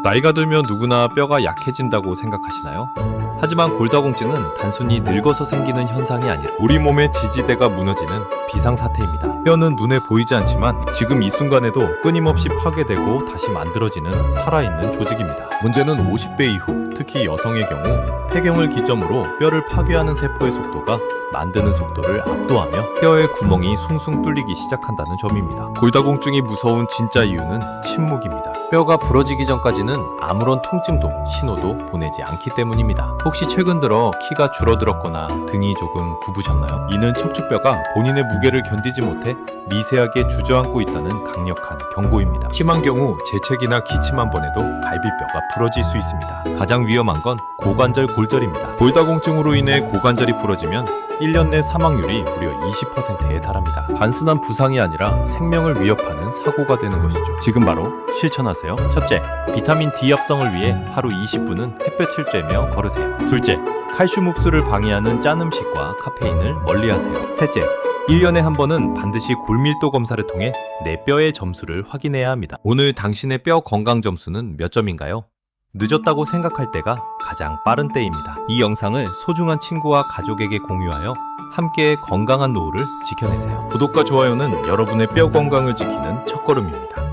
나이가 들면 누구나 뼈가 약해진다고 생각하시나요? 하지만 골다공증은 단순히 늙어서 생기는 현상이 아니라 우리 몸의 지지대가 무너지는 비상사태입니다. 뼈는 눈에 보이지 않지만 지금 이 순간에도 끊임없이 파괴되고 다시 만들어지는 살아있는 조직입니다. 문제는 50대 이후, 특히 여성의 경우 폐경을 기점으로 뼈를 파괴하는 세포의 속도가 만드는 속도를 압도하며 뼈의 구멍이 숭숭 뚫리기 시작한다는 점입니다. 골다공증이 무서운 진짜 이유는 침묵입니다. 뼈가 부러지기 전까지는 아무런 통증도 신호도 보내지 않기 때문입니다. 혹시 최근 들어 키가 줄어들었거나 등이 조금 굽으셨나요? 이는 척추뼈가 본인의 무게를 견디지 못해 미세하게 주저앉고 있다는 강력한 경고입니다. 심한 경우 재채기나 기침 한 번 해도 갈비뼈가 부러질 수 있습니다. 가장 위험한 건 고관절 골절입니다. 골다공증으로 인해 고관절이 부러지면 1년 내 사망률이 무려 20%에 달합니다. 단순한 부상이 아니라 생명을 위협하는 사고가 되는 것이죠. 지금 바로 실천하세요. 첫째, 비타민 D 합성을 위해 하루 20분은 햇볕을 쬐며 걸으세요. 둘째, 칼슘 흡수를 방해하는 짠 음식과 카페인을 멀리하세요. 셋째, 1년에 한 번은 반드시 골밀도 검사를 통해 내 뼈의 점수를 확인해야 합니다. 오늘 당신의 뼈 건강 점수는 몇 점인가요? 늦었다고 생각할 때가 가장 빠른 때입니다. 이 영상을 소중한 친구와 가족에게 공유하여 함께 건강한 노후를 지켜내세요. 구독과 좋아요는 여러분의 뼈 건강을 지키는 첫걸음입니다.